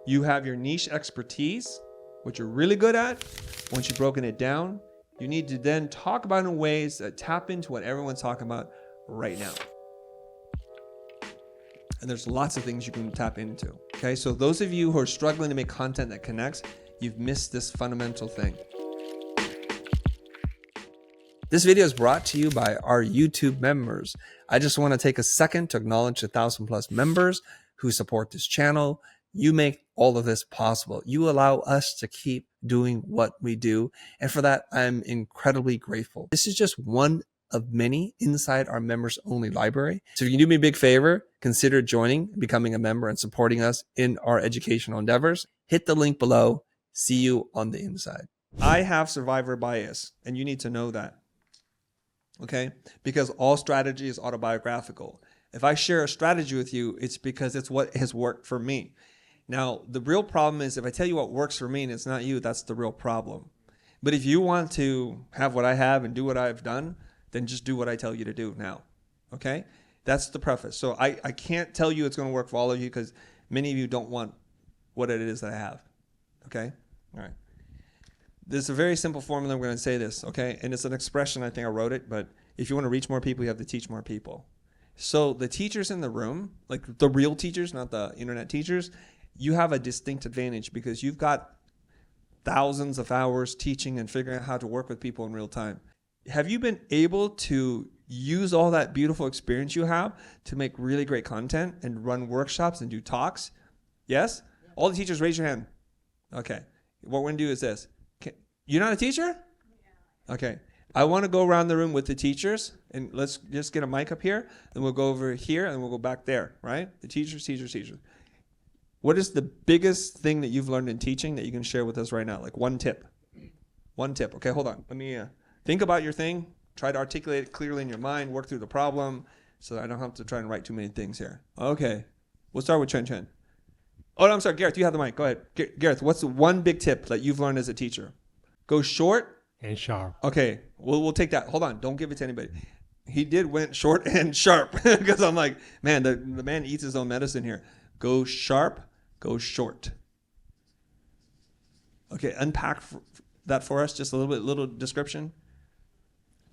You have your niche expertise, what you're really good at. Once you've broken it down, you need to then talk about it in ways that tap into what everyone's talking about right now. And there's lots of things you can tap into. Okay, so those of you who are struggling to make content that connects, you've missed this fundamental thing. This video is brought to you by our YouTube members. I just want to take a second to acknowledge the 1,000+ members who support this channel. You make all of this possible. You allow us to keep doing what we do. And for that, I'm incredibly grateful. This is just one of many inside our members only library. So if you can do me a big favor, consider joining, becoming a member and supporting us in our educational endeavors. Hit the link below. See you on the inside. I have survivor bias, and you need to know that. Okay? Because all strategy is autobiographical. If I share a strategy with you, it's because it's what has worked for me. Now, the real problem is if I tell you what works for me and it's not you, that's the real problem. But if you want to have what I have and do what I've done, then just do what I tell you to do now. Okay? That's the preface. So I can't tell you it's going to work for all of you because many of you don't want what it is that I have. Okay? All right. There's a very simple formula. We're going to say this, okay? And it's an expression. I think I wrote it. But if you want to reach more people, you have to teach more people. So the teachers in the room, like the real teachers, not the internet teachers, you have a distinct advantage because you've got thousands of hours teaching and figuring out how to work with people in real time. Have you been able to use all that beautiful experience you have to make really great content and run workshops and do talks? Yes? All the teachers, raise your hand. Okay. What we're going to do is this. You're not a teacher? Okay. I want to go around the room with the teachers, and let's just get a mic up here, and we'll go over here, and we'll go back there, right? The teachers. What is the biggest thing that you've learned in teaching that you can share with us right now? Like one tip. One tip. Okay, hold on. Let me think about your thing. Try to articulate it clearly in your mind. Work through the problem so that I don't have to try and write too many things here. Okay. We'll start with Chen Chen. Oh, no, I'm sorry. Gareth, you have the mic. Go ahead. Gareth, what's the one big tip that you've learned as a teacher? Go short and sharp. Okay, we'll take that. Hold on, don't give it to anybody. He went short and sharp because I'm like, man, the man eats his own medicine here. Go sharp, go short. Okay, unpack that for us, just a little description.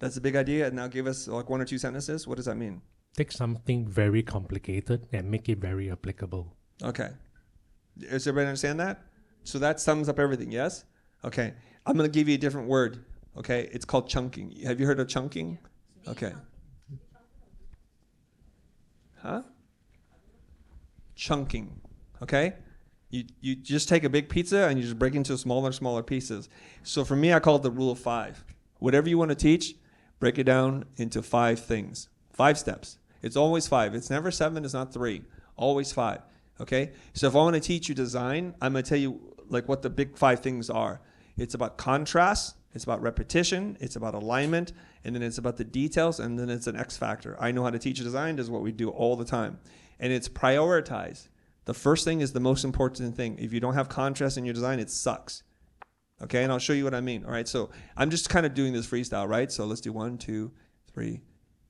That's a big idea, and now give us like 1 or 2 sentences. What does that mean? Take something very complicated and make it very applicable. Okay. Does everybody understand that? So that sums up everything, yes? Okay. I'm going to give you a different word, okay? It's called chunking. Have you heard of chunking? Okay. Huh? Chunking, okay? You just take a big pizza and you just break it into smaller pieces. So for me, I call it the rule of 5. Whatever you want to teach, break it down into 5 things, 5 steps. It's always 5. It's never 7, it's not 3. Always 5, okay? So if I want to teach you design, I'm going to tell you like what the big 5 things are. It's about contrast, it's about repetition, it's about alignment, and then it's about the details, and then it's an X factor. I know how to teach design, this is what we do all the time. And it's prioritize. The first thing is the most important thing. If you don't have contrast in your design, it sucks. Okay, and I'll show you what I mean. All right, so I'm just kind of doing this freestyle, right? So let's do 1, 2, 3,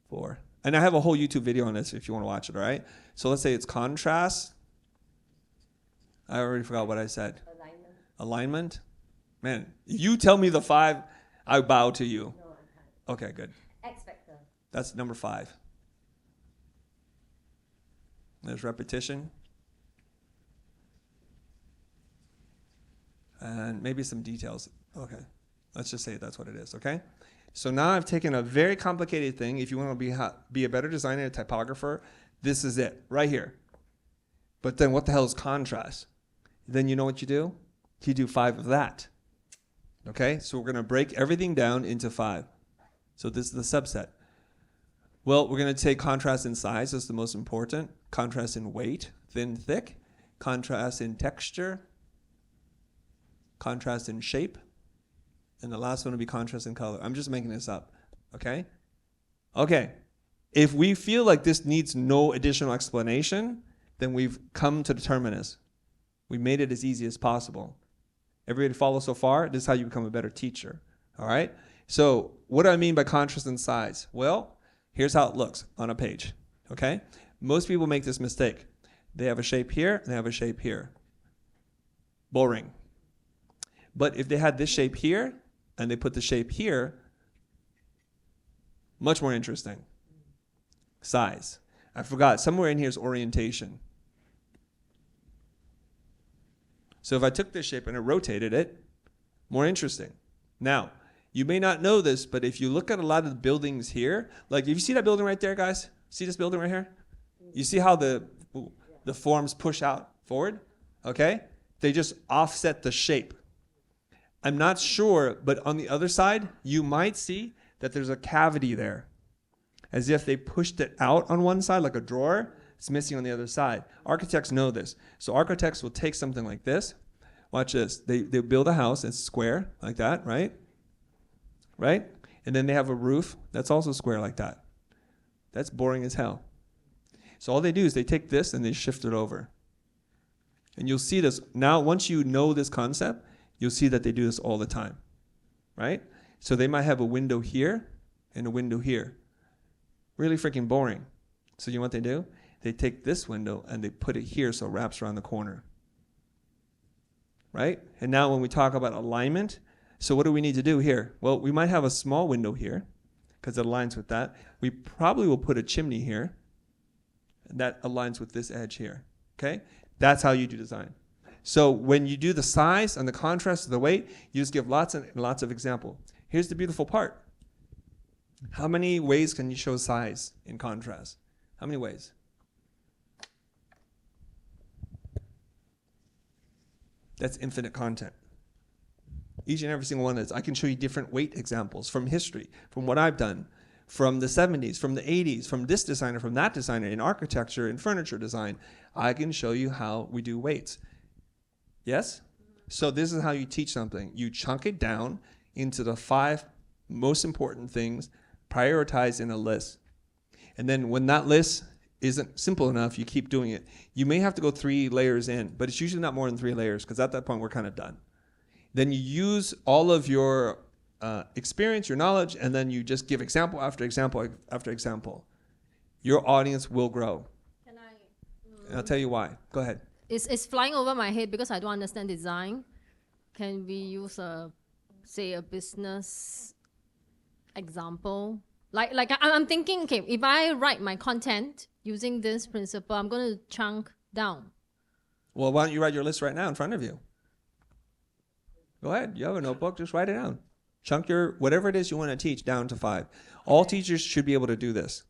4. And I have a whole YouTube video on this if you want to watch it, all right? So let's say it's contrast. I already forgot what I said. Alignment. Man, you tell me the 5, I bow to you. No, I can't. Okay, good. X factor. That's number 5. There's repetition. And maybe some details. Okay, let's just say that's what it is, okay? So now I've taken a very complicated thing. If you want to be a better designer and a typographer, this is it, right here. But then what the hell is contrast? Then you know what you do? You do 5 of that. Okay, so we're going to break everything down into 5. So this is the subset. Well, we're going to take contrast in size. That's the most important. Contrast in weight, thin, thick. Contrast in texture. Contrast in shape. And the last one will be contrast in color. I'm just making this up. Okay? Okay. If we feel like this needs no additional explanation, then we've come to the terminus. We made it as easy as possible. Everybody follow so far? This is how you become a better teacher. All right? So what do I mean by contrast in size? Well, here's how it looks on a page. Okay? Most people make this mistake. They have a shape here and they have a shape here. boring. But if they had this shape here and they put the shape here, much more interesting. Size. I forgot, somewhere in here is orientation. So if I took this shape and I rotated it, more interesting. Now, you may not know this, but if you look at a lot of the buildings here, like if you see that building right there, guys, see this building right here? You see how the forms push out forward? Okay? They just offset the shape. I'm not sure, but on the other side, you might see that there's a cavity there. As if they pushed it out on one side, like a drawer. It's missing on the other side. Architects know this. So architects will take something like this. Watch this. They build a house. It's square like that, right? Right? And then they have a roof that's also square like that. That's boring as hell. So all they do is they take this and they shift it over. And you'll see this. Now, once you know this concept, you'll see that they do this all the time, right? So they might have a window here and a window here. Really freaking boring. So you know what they do? They take this window and they put it here so it wraps around the corner. Right? And now when we talk about alignment, so what do we need to do here? Well, we might have a small window here because it aligns with that. We probably will put a chimney here and that aligns with this edge here. Okay? That's how you do design. So when you do the size and the contrast of the weight, you just give lots and lots of example. Here's the beautiful part. How many ways can you show size in contrast? How many ways? That's infinite content. Each and every single one of those. I can show you different weight examples from history, from what I've done, from the 70s, from the 80s, from this designer, from that designer, in architecture, in furniture design. I can show you how we do weights. Yes? So this is how you teach something. You chunk it down into the 5 most important things, prioritize in a list. And then when that list isn't simple enough, you keep doing it. You may have to go 3 layers in, but it's usually not more than 3 layers because at that point we're kind of done. Then you use all of your experience, your knowledge, and then you just give example after example after example. Your audience will grow. Can I? And I'll tell you why. Go ahead. It's flying over my head because I don't understand design. Can we use say a business example? Like I'm thinking, okay, if I write my content using this principle, I'm going to chunk down. Well, why don't you write your list right now in front of you? Go ahead. You have a notebook. Just write it down. Chunk your, whatever it is you want to teach down to 5. All teachers should be able to do this.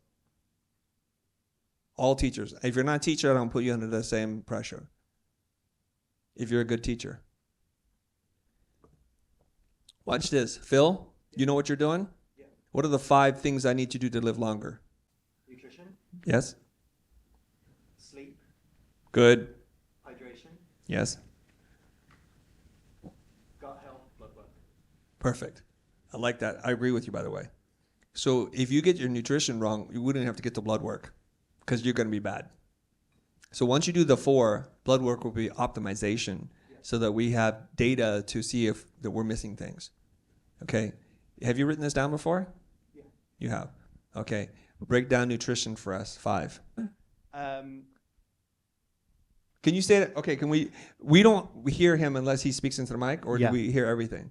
All teachers. If you're not a teacher, I don't put you under the same pressure. If you're a good teacher. Watch this. Phil, you know what you're doing? Yeah. What are the 5 things I need to do to live longer? Nutrition, Yes? sleep, Good. hydration, Yes? gut health, blood work. Perfect. I like that. I agree with you, by the way. So if you get your nutrition wrong, you wouldn't have to get to blood work because you're going to be bad. So once you do the 4, blood work will be optimization so that we have data to see if that we're missing things. Okay. Have you written this down before? Yeah. You have. Okay. Break down nutrition for us. 5. Um, Can you say that? Okay. Can we don't hear him unless he speaks into the mic, or Yeah. do we hear everything?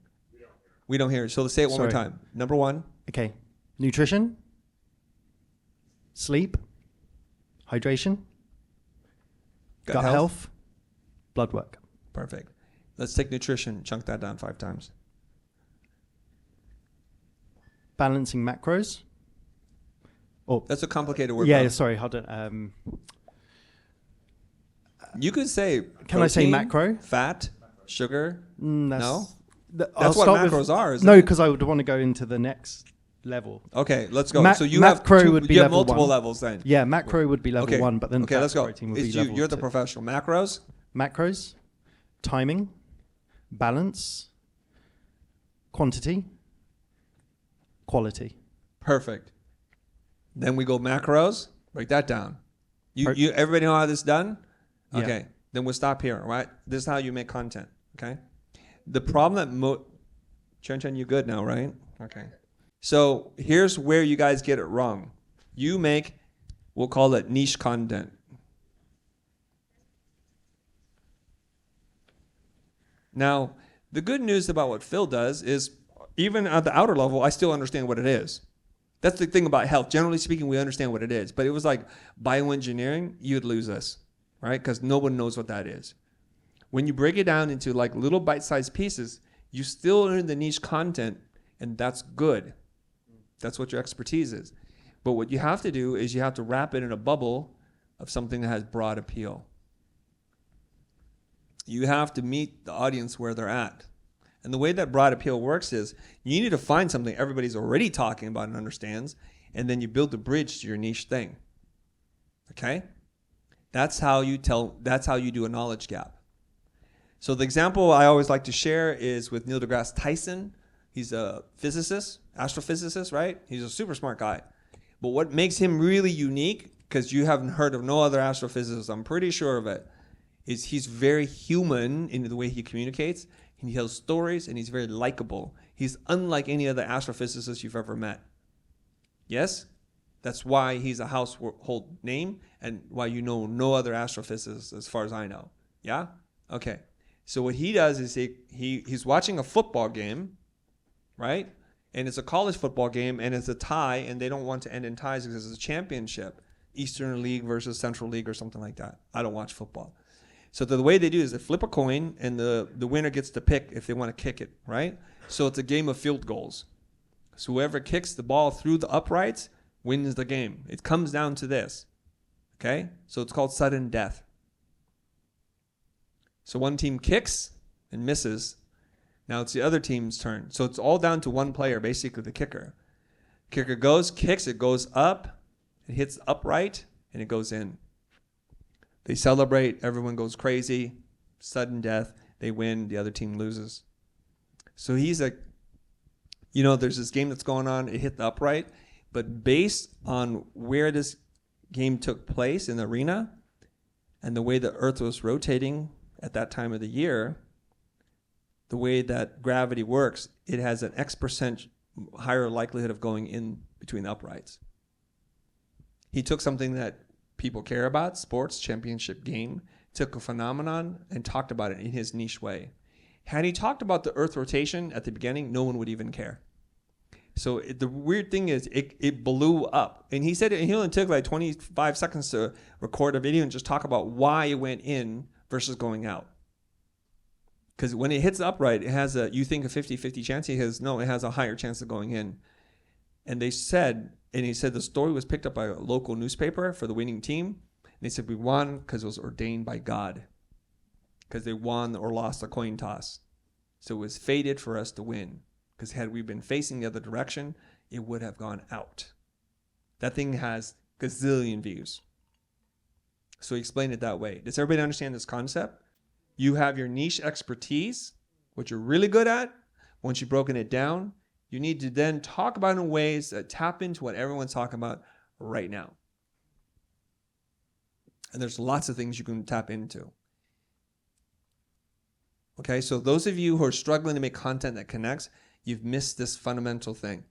We don't hear it. So let's say it one more Sorry. time. Number 1. Okay. Nutrition, sleep, hydration, gut health, blood work. Perfect. Let's take nutrition. Chunk that down 5 times. Balancing macros. Oh, That's a complicated word. yeah, bro. sorry, hold on. You could say Can I say protein, macro? fat, sugar. That's, No? I'll That's what start with- macros are, isn't No, it? because I would want to go into the next level. Okay, let's go. Ma- so you have macro 2, would be you have level multiple 1. levels then. Yeah, macro would be level Okay. 1, but then Okay, fat let's go. protein would It's be you, level you're the 2. professional. Macros. Macros, timing, balance, quantity, quality. Perfect. Then we go macros. Break that down. You everybody know how this is done? Yeah. Okay. Then we'll stop here, all right? This is how you make content, okay? The problem that Chen, you good now, right? Okay. So here's where you guys get it wrong. You make, we'll call it niche content. Now, the good news about what Phil does is even at the outer level, I still understand what it is. That's the thing about health. Generally speaking, we understand what it is. But it was like bioengineering, you'd lose us, right? Because no one knows what that is. When you break it down into like little bite-sized pieces, you still learn the niche content, and that's good. That's what your expertise is. But what you have to do is you have to wrap it in a bubble of something that has broad appeal. You have to meet the audience where they're at. And the way that broad appeal works is you need to find something everybody's already talking about and understands, and then you build the bridge to your niche thing. Okay? That's how you do a knowledge gap. So the example I always like to share is with Neil deGrasse Tyson. He's a physicist, astrophysicist, right? He's a super smart guy. But what makes him really unique, because you haven't heard of no other astrophysicist, I'm pretty sure of it, is he's very human in the way he communicates. He tells stories, and he's very likable. He's unlike any other astrophysicist you've ever met. Yes? That's why he's a household name and why you know no other astrophysicist as far as I know. Yeah? Okay. So what he does is he's watching a football game, right? And it's a college football game, and it's a tie, and they don't want to end in ties because it's a championship. Eastern League versus Central League or something like that. I don't watch football. So the way they do is they flip a coin, and the winner gets to pick if they want to kick it, right? So it's a game of field goals. So whoever kicks the ball through the uprights wins the game. It comes down to this, okay? So it's called sudden death. So one team kicks and misses. Now it's the other team's turn. So it's all down to one player, basically the kicker. Kicker goes, kicks, it goes up, it hits upright, and it goes in. They celebrate, everyone goes crazy, sudden death, they win, the other team loses. So he's like, there's this game that's going on, it hit the upright, but based on where this game took place in the arena and the way the earth was rotating at that time of the year, the way that gravity works, it has an X% higher likelihood of going in between the uprights. He took something that people care about, sports, championship game, took a phenomenon and talked about it in his niche way. Had he talked about the earth rotation at the beginning, no one would even care. So the weird thing is it blew up. And he said he only took like 25 seconds to record a video and just talk about why it went in versus going out. Because when it hits the upright, it has you think a 50-50 chance. He has, no, it has a higher chance of going in. And he said the story was picked up by a local newspaper for the winning team. And they said, we won because it was ordained by God. Because they won or lost a coin toss. So it was fated for us to win. Because had we been facing the other direction, it would have gone out. That thing has gazillion views. So he explained it that way. Does everybody understand this concept? You have your niche expertise, what you're really good at. Once you've broken it down, you need to then talk about it in ways that tap into what everyone's talking about right now. And there's lots of things you can tap into. Okay, so those of you who are struggling to make content that connects, you've missed this fundamental thing.